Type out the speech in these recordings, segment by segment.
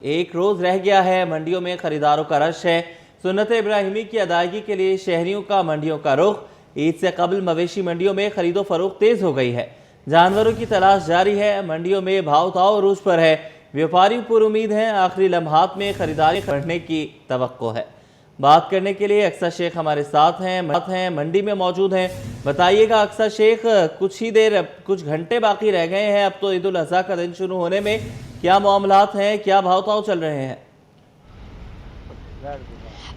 एक रोज रह गया है, मंडियों में खरीदारों का रश है। सुन्नत इब्राहिमी की अदायगी के लिए शहरियों का मंडियों का रुख। ईद से कबल मवेशी मंडियों में खरीदो फरोख्त तेज हो गई है। जानवरों की तलाश जारी है। मंडियों में भाव ताव अरूज पर है। व्यापारी पुर उम्मीद हैं आखिरी लम्हात में खरीदारी बढ़ने की तवक्को है। बात करने के लिए अक्सर शेख हमारे साथ हैं, मंडी में मौजूद हैं। बताइएगा अक्सर शेख, कुछ घंटे बाकी रह गए हैं, अब तो ईद उल अज़हा का दिन शुरू होने में। क्या मामलात हैं, क्या भाव ताव चल रहे हैं?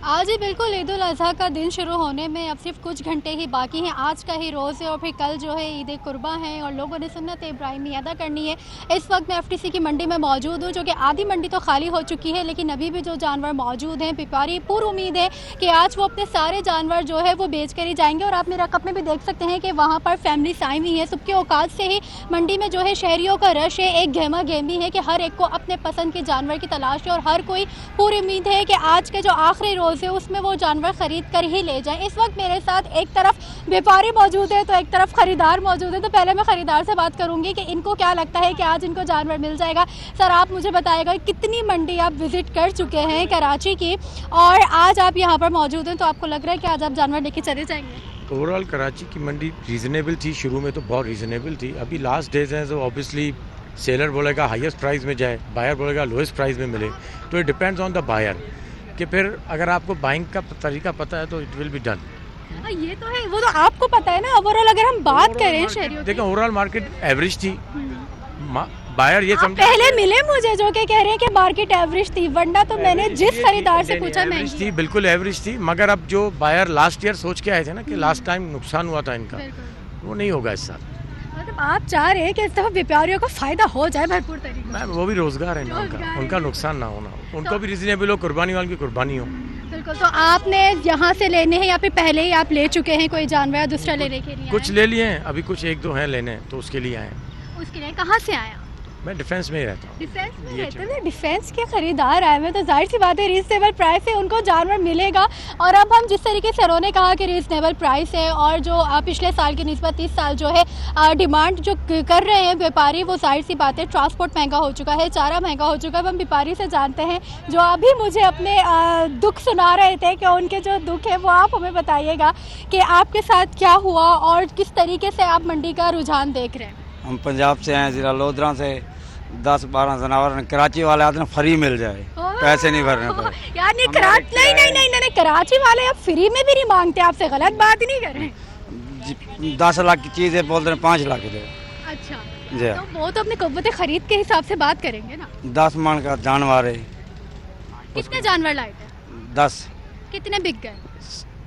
आज ही बिल्कुल ईद उल अज़हा का दिन शुरू होने में अब सिर्फ कुछ घंटे ही बाकी हैं। आज का ही रोज़ है और फिर कल जो है ईद कुर्बा है और लोगों ने सुन्नत इब्राहिमी अदा करनी है। इस वक्त मैं एफटीसी की मंडी में मौजूद हूँ, जो कि आधी मंडी तो खाली हो चुकी है, लेकिन अभी भी जो जानवर मौजूद हैं, व्यापारी पूरी उम्मीद है कि आज वो अपने सारे जानवर जो है वो बेच कर ही जाएंगे। और आप मेरे रकब में भी देख सकते हैं कि वहाँ पर फैमिली आई हुई है। सुबह के औकात से ही मंडी में जो है शहरियों का रश है, एक गहमा गहमी है कि हर एक को अपने पसंद के जानवर की तलाश है और हर कोई पूरी उम्मीद है कि आज के जो आखिरी रोज़ है उसमें वो जानवर खरीद कर ही ले जाएं। इस वक्त मेरे साथ एक तरफ व्यापारी मौजूद है तो एक तरफ खरीदार मौजूद है। तो पहले मैं खरीदार से बात करूंगी कि इनको क्या लगता है कि आज इनको जानवर मिल जाएगा। सर, आप मुझे बताइएगा कितनी मंडी आप विजिट कर चुके हैं कराची की और आज आप यहाँ पर मौजूद हैं, तो आपको लग रहा है कि आज आप जानवर लेके चले जाएंगे? ओवरऑल कराची की मंडी रीज़नेबल थी, शुरू में तो बहुत रीज़नेबल थी। अभी लास्ट डेज हैं तो ऑब्वियसली सेलर बोलेगा हाईएस्ट प्राइस में जाए, बायर बोलेगा लोएस्ट प्राइस में मिले। तो it depends on the buyer कि फिर अगर आपको बाइंग का तरीका पता है तो इट विल बी डन। ये तो है, वो तो आपको पता है ना। ओवरऑल अगर हम बात करें शहरियों, देखो ओवरऑल मार्केट एवरेज थी। बायर ये समझ पहले मिले मुझे जो कि कह रहे हैं कि मार्केट एवरेज थी, वरना तो मैंने जिस खरीदार से पूछा एवरेज थी, बिल्कुल एवरेज थी। मगर अब जो बायर लास्ट ईयर सोच के आए थे ना कि लास्ट टाइम नुकसान हुआ था इनका, वो नहीं होगा इस साल। मतलब आप चाह रहे हैं कि इस दफा व्यापारियों को फायदा हो जाए भरपूर तरीके से? मैम वो भी रोजगार है ना, उनका नुकसान ना होना, उनको भी रिजनेबल हो, कुर्बानी वालों की कुर्बानी हो। बिल्कुल। तो आपने यहाँ से लेने हैं या फिर पहले ही आप ले चुके हैं कोई जानवर या दूसरा लेने के लिए? कुछ ले लिए हैं, अभी कुछ एक दो हैं लेने, तो उसके लिए आए हैं। उसके लिए कहाँ से आया? मैं डिफेंस में ही रहता हूँ। डिफेंस में रहते हैं? डिफेंस के खरीदार आए हुए, तो जाहिर सी बात है रीजनेबल प्राइस है, उनको जानवर मिलेगा। और अब हम जिस तरीके से उन्होंने कहा कि रीजनेबल प्राइस है और जो पिछले साल की निस्बत इस साल जो है डिमांड जो कर रहे हैं व्यापारी, वो जाहिर सी बात है ट्रांसपोर्ट महंगा हो चुका है, चारा महंगा हो चुका है। हम व्यापारी से जानते हैं जो अभी मुझे अपने दुख सुना रहे थे कि उनके जो दुख है वो आप हमें बताइएगा कि आपके साथ क्या हुआ और किस तरीके से आप मंडी का रुझान देख रहे हैं। हम पंजाब से हैं, ज़िला लोधरा से। 10-12 जानवर कराची वाले आते हैं फ्री मिल जाए, पैसे नहीं भरने पड़े। यार नहीं, नहीं, कराची वाले अब फ्री में भी नहीं मांगते, आपसे गलत बात नहीं कर रहे। 10 लाख की चीज़ है, बोलते हैं 5 लाख दे। अच्छा जी, तो वो तो अपने कुव्वत खरीद के हिसाब से बात करेंगे ना। 10 मन का जानवर है। कितने जानवर लाए थे? 10। कितने बिक गए?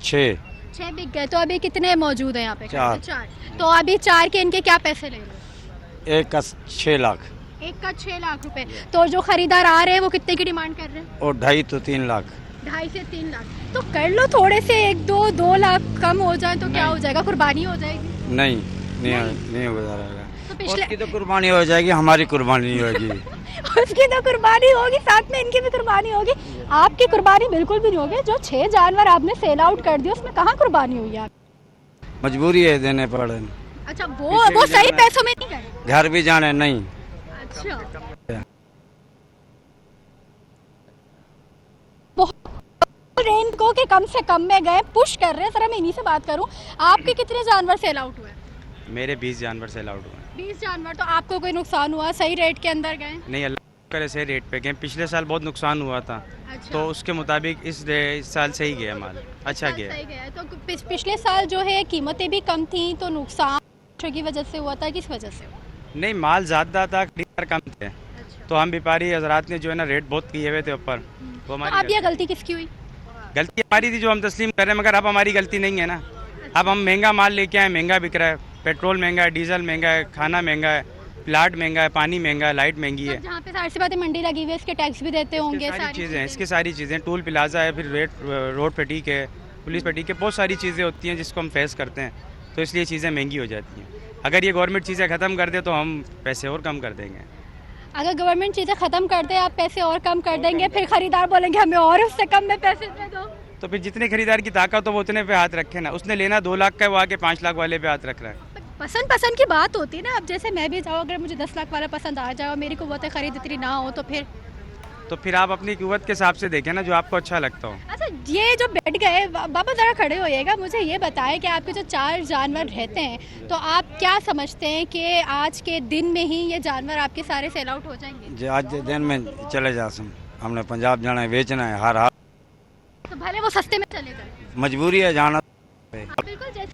6 बिक गए। तो अभी कितने मौजूद है यहाँ पे? 4। तो अभी 4 के इनके क्या पैसे ले रहे हो? एक का 6 लाख। एक का 6 लाख रुपए। तो जो खरीदार आ रहे हैं वो कितने की डिमांड कर रहे हैं? और 2.5 तो 3 लाख। 2.5 से 3 लाख। तो कर लो थोड़े से, 1-2 लाख कम हो जाए तो क्या हो जाएगा? कुर्बानी हो जाएगी? नहीं हो जाएगा। तो पिछले उसकी तो कुर्बानी हो जाएगी, हमारी कुर्बानी नहीं होगी। उसकी तो कुर्बानी होगी, साथ में इनकी भी कुर्बानी होगी। आपकी कुर्बानी बिल्कुल भी नहीं होगी। जो 6 जानवर आपने सेल आउट कर दिए उसमें कहाँ कुर्बानी हुई आप? मजबूरी है, देने पड़े। अच्छा, वो सही पैसों में नहीं करे? घर भी जाने नहीं। अच्छा, इनको के कम से कम में गए, पुश कर रहे हैं। सर, मैं इन्हीं से बात करूं, आपके कितने जानवर सेल आउट हुए? मेरे 20 जानवर सेल आउट हुए। 20 जानवर। तो आपको कोई नुकसान हुआ? सही रेट के अंदर गए? नहीं, अल्लाह करे सही रेट पे गए। पिछले साल बहुत नुकसान हुआ था। अच्छा। तो उसके मुताबिक इस साल सही गया माल, अच्छा गया। सही गया। तो पिछले साल जो है कीमतें भी कम थी, तो नुकसान की वजह से हुआ था, किस वजह से हुआ? नहीं, माल ज़्यादा था, खरीदार कम थे। तो हम व्यापारी हजरात ने जो है ना रेट बहुत किए हुए थे ऊपर। वो हमारी अब ये गलती किसकी हुई? गलती हमारी थी जो हम तस्लीम कर रहे हैं, मगर अब हमारी गलती नहीं है ना। अब हम महंगा माल लेके आए, महंगा बिक रहा है। पेट्रोल महंगा है, डीजल महंगा है, खाना महंगा है, प्लाट महंगा है, पानी महंगा है, लाइट महंगी है। जहाँ पे सारी सी बातें मंडी लगी हुई है, इसके टैक्स भी देते होंगे, सारी चीज़ें, इसकी सारी चीज़ें, टूल प्लाजा है, फिर रोड फटीक है, पुलिस फटीक है, बहुत सारी चीज़ें होती हैं जिसको हम फेस करते हैं। तो इसलिए चीज़ें महंगी हो जाती हैं। अगर ये गवर्नमेंट चीज़ें ख़त्म कर दे तो हम पैसे और कम कर देंगे। अगर गवर्नमेंट चीज़ें ख़त्म कर दे, आप पैसे और कम कर देंगे, फिर खरीदार बोलेंगे हमें और उससे कम में पैसे दे दो। तो फिर जितने खरीदार की ताकत हो वो उतने पे हाथ रखे ना। उसने लेना 2 लाख का, वो आके 5 लाख वाले पे हाथ रख रहा है। पसंद की बात होती है ना। अब जैसे मैं भी जाऊँ, अगर मुझे 10 लाख वाला पसंद आ जाए और मेरी कुव्वत खरीद इतनी ना हो तो फिर तो फिर आप अपनी क़ुव्वत के हिसाब से देखें ना, जो आपको अच्छा लगता हो। अच्छा, ये जो बैठ गए बाबा ज़रा खड़े होइएगा, मुझे ये बताएं कि आपके जो 4 जानवर रहते हैं तो आप क्या समझते हैं कि आज के दिन में ही ये जानवर आपके सारे सेल आउट हो जाएंगे? जो आज के दिन में चले जा सम हमने पंजाब जाना है, बेचना है हर हाल, तो भले वो सस्ते में चले जाए, मजबूरी है जाना। बिल्कुल। जैसे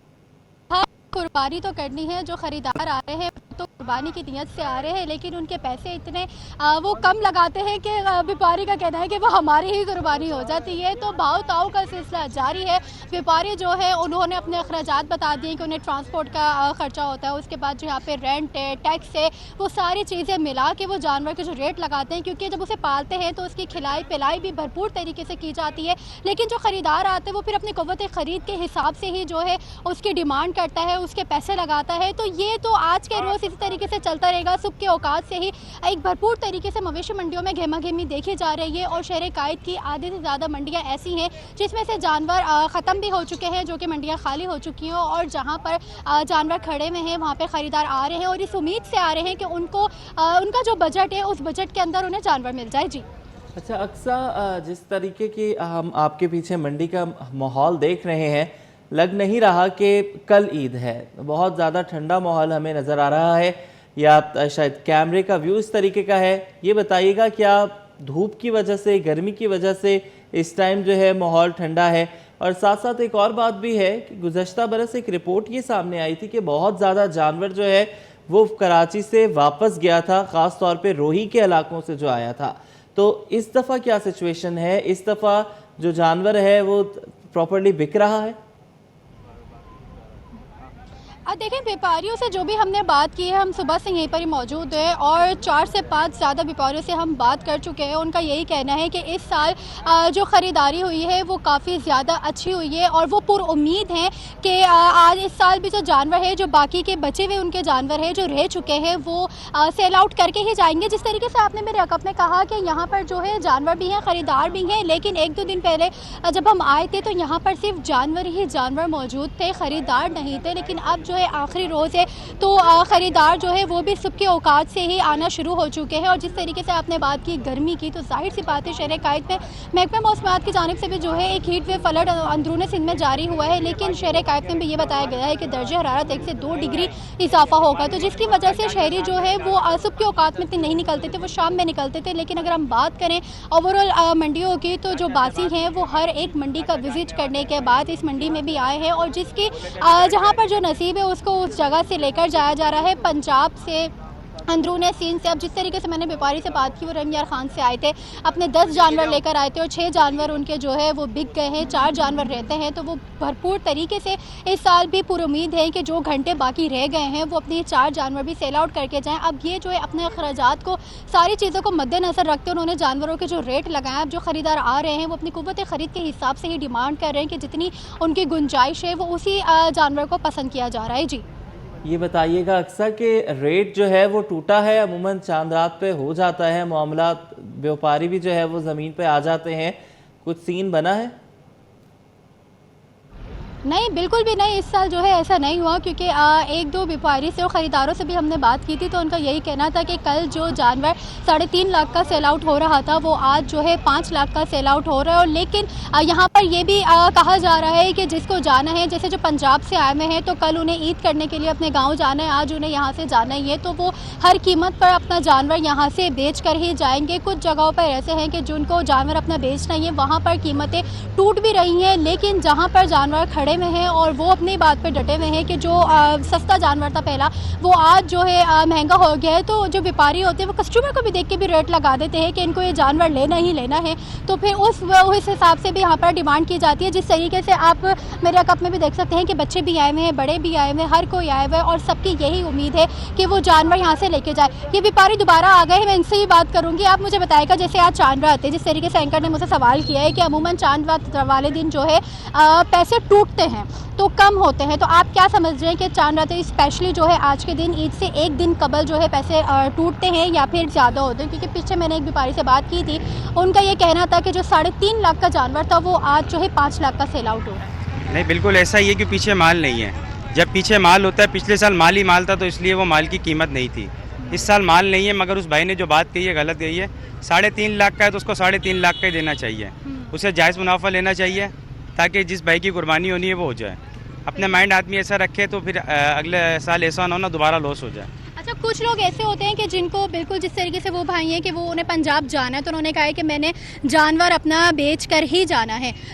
हाँ, कुर्बानी तो करनी है, जो खरीदार आ रहे हैं तो कुर्बानी की नीयत से आ रहे हैं, लेकिन उनके पैसे इतने वो कम लगाते हैं कि व्यापारी का कहना है कि वो हमारी ही कुर्बानी हो जाती है। तो भाव ताव का सिलसिला जारी है। व्यापारी जो है उन्होंने अपने अखराजात बता दिए कि उन्हें ट्रांसपोर्ट का खर्चा होता है, उसके बाद जो यहाँ पे रेंट है, टैक्स है, वो सारी चीज़ें मिला के वो जानवर के जो रेट लगाते हैं, क्योंकि जब उसे पालते हैं तो उसकी खिलाई पिलाई भी भरपूर तरीके से की जाती है। लेकिन जो ख़रीदार आते हैं वो फिर अपनी क़ुव्वत ख़रीद के हिसाब से ही जो है उसकी डिमांड करता है, उसके पैसे लगाता है। तो ये तो आज के रोज़ इसी तरीके से चलता रहेगा। सुबह के औकात से ही एक भरपूर तरीके से मवेशी मंडियों में घेमा-घेमी देखी जा रही है और शहर कायद की आधे से ज़्यादा मंडियां ऐसी हैं जिसमें से जानवर ख़त्म भी हो चुके हैं, जो कि मंडियां खाली हो चुकी हैं, और जहां पर जानवर खड़े हुए हैं वहां पे ख़रीदार आ रहे हैं और इस उम्मीद से आ रहे हैं कि उनको उनका जो बजट है उस बजट के अंदर उन्हें जानवर मिल जाए। जी अच्छा अक्सा, जिस तरीके की हम आपके पीछे मंडी का माहौल देख रहे हैं, लग नहीं रहा कि कल ईद है। बहुत ज़्यादा ठंडा माहौल हमें नज़र आ रहा है, या शायद कैमरे का व्यू इस तरीके का है। ये बताइएगा, क्या धूप की वजह से, गर्मी की वजह से इस टाइम जो है माहौल ठंडा है? और साथ साथ एक और बात भी है कि गुज़श्ता बरस एक रिपोर्ट ये सामने आई थी कि बहुत ज़्यादा जानवर जो है वो कराची से वापस गया था, ख़ास तौर पे रोही के इलाकों से जो आया था। तो इस दफ़ा क्या सिचुएशन है? इस दफ़ा जो जानवर है वो प्रॉपर्ली बिक रहा है? देखें, व्यापारियों से जो भी हमने बात की है, हम सुबह से यहीं पर ही मौजूद हैं और 4 से 5 ज़्यादा व्यापारियों से हम बात कर चुके हैं। उनका यही कहना है कि इस साल जो ख़रीदारी हुई है वो काफ़ी ज़्यादा अच्छी हुई है और वो पुरुम्मीद हैं कि आज इस साल भी जो जानवर है, जो बाकी के बचे हुए उनके जानवर हैं जो रह चुके हैं, वो सेल आउट करके ही जाएंगे। जिस तरीके से आपने मेरे अकब ने कहा कि यहाँ पर जो है जानवर भी हैं, ख़रीदार भी हैं, लेकिन 1-2 दिन पहले जब हम आए थे तो यहाँ पर सिर्फ जानवर ही जानवर मौजूद थे, ख़रीदार नहीं थे। लेकिन अब जो है आखिरी रोज़ है तो ख़रीदार जो है वो भी सुबह के औकात से ही आना शुरू हो चुके हैं। और जिस तरीके से आपने बात की गर्मी की, तो जाहिर सी बात है शहर कायद में महकमा मौसमियात की जानिब से भी जो है एक हीट वेव अलर्ट अंदरूनी सिंध में जारी हुआ है। लेकिन शहर कायद में भी ये बताया गया है कि दर्जे हरारत 1 से 2 डिग्री इजाफा होगा, तो जिसकी वजह से शहरी जो है वो सुबह के औकात में इतने नहीं निकलते थे, वो शाम में निकलते थे। लेकिन अगर हम बात करें ओवरऑल मंडियों की, तो जो बासी हैं वो हर एक मंडी का विजिट करने के बाद इस मंडी में भी आए हैं और जिसकी जहाँ पर जो नसीब है उसको उस जगह से लेकर जाया जा रहा है, पंजाब से, अंदरून सिंध से। अब जिस तरीके से मैंने व्यापारी से बात की, वो रमयार खान से आए थे, अपने 10 जानवर लेकर आए थे और 6 जानवर उनके जो है वो बिक गए हैं, 4 जानवर रहते हैं। तो वो भरपूर तरीके से इस साल भी पुरुम्मीद है कि जो घंटे बाकी रह गए हैं वो अपने 4 जानवर भी सेल आउट करके जाएँ। अब ये जो है अपने अखराजात को, सारी चीज़ों को मद्देनज़र रखते हैं उन्होंने जानवरों के जो रेट लगाए। अब जो ख़रीदार आ रहे हैं वो अपनी क़ुव्वत ख़रीद के हिसाब से ही डिमांड कर रहे हैं कि जितनी उनकी गुंजाइश है वो उसी जानवर को पसंद किया जा रहा है। जी ये बताइएगा अक्सर कि रेट जो है वो टूटा है, अमूमन चांद रात पे हो जाता है मामला, व्यापारी भी जो है वो ज़मीन पे आ जाते हैं, कुछ सीन बना है? नहीं, बिल्कुल भी नहीं। इस साल जो है ऐसा नहीं हुआ, क्योंकि 1-2 व्यापारी से और ख़रीदारों से भी हमने बात की थी तो उनका यही कहना था कि कल जो जानवर 3.5 लाख का सेल आउट हो रहा था वो आज जो है 5 लाख का सेल आउट हो रहा है। और लेकिन यहाँ पर ये भी कहा जा रहा है कि जिसको जाना है, जैसे जो पंजाब से आए हुए हैं तो कल उन्हें ईद करने के लिए अपने गाँव जाना है, आज उन्हें यहाँ से जाना ही है, तो वो हर कीमत पर अपना जानवर यहाँ से बेच कर ही जाएंगे। कुछ जगहों पर ऐसे हैं कि जिनको जानवर अपना बेचना ही है, वहाँ पर कीमतें टूट भी रही हैं, लेकिन जहाँ पर जानवर खड़े में हैं और वो अपनी बात पे डटे हुए हैं कि जो सस्ता जानवर था पहला, वो आज जो है महंगा हो गया है। तो जो व्यापारी होते हैं वो कस्टमर को भी देख के भी रेट लगा देते हैं कि इनको ये जानवर लेना ही लेना है, तो फिर उस हिसाब से भी यहाँ पर डिमांड की जाती है। जिस तरीके से आप मेरे कप में भी देख सकते हैं कि बच्चे भी आए हुए हैं, बड़े भी आए हुए हैं, हर कोई आए हुए हैं और सबकी यही उम्मीद है कि वो जानवर यहाँ से लेके जाए। ये व्यापारी दोबारा आ गए हैं, मैं इनसे ही बात करूँगी। आप मुझे बताएगा, जैसे आज चांद रात है, जिस तरीके से एंकर ने मुझसे सवाल किया है कि अमूमन चांद रात वाले दिन जो है पैसे टूटते हैं तो कम होते हैं, तो आप क्या समझ रहे हैं कि चांद रात स्पेशली जो है आज के दिन, ईद से एक दिन कबल जो है पैसे टूटते हैं या फिर ज़्यादा होते हैं? क्योंकि पीछे मैंने एक व्यापारी से बात की थी, उनका ये कहना था कि जो 3.5 लाख का जानवर था वो आज जो है 5 लाख का सेल आउट हो रहा है। नहीं, बिल्कुल ऐसा ही है कि पीछे माल नहीं है। जब पीछे माल होता है, पिछले साल माल ही माल था तो इसलिए वो माल की कीमत नहीं थी। इस साल माल नहीं है, मगर उस भाई ने जो बात कही है गलत कही है। 3.5 लाख का है तो उसको 3.5 लाख का ही देना चाहिए, उसे जायज़ मुनाफा लेना चाहिए, ताकि जिस भाई की कुर्बानी होनी है वो हो जाए। अपने माइंड आदमी ऐसा रखे तो फिर अगले साल ऐसा ना हो ना दोबारा लॉस हो जाए। अच्छा, कुछ लोग ऐसे होते हैं कि जिनको बिल्कुल जिस तरीके से वो भाई हैं कि वो उन्हें पंजाब जाना है, तो उन्होंने कहा है कि मैंने जानवर अपना बेच कर ही जाना है।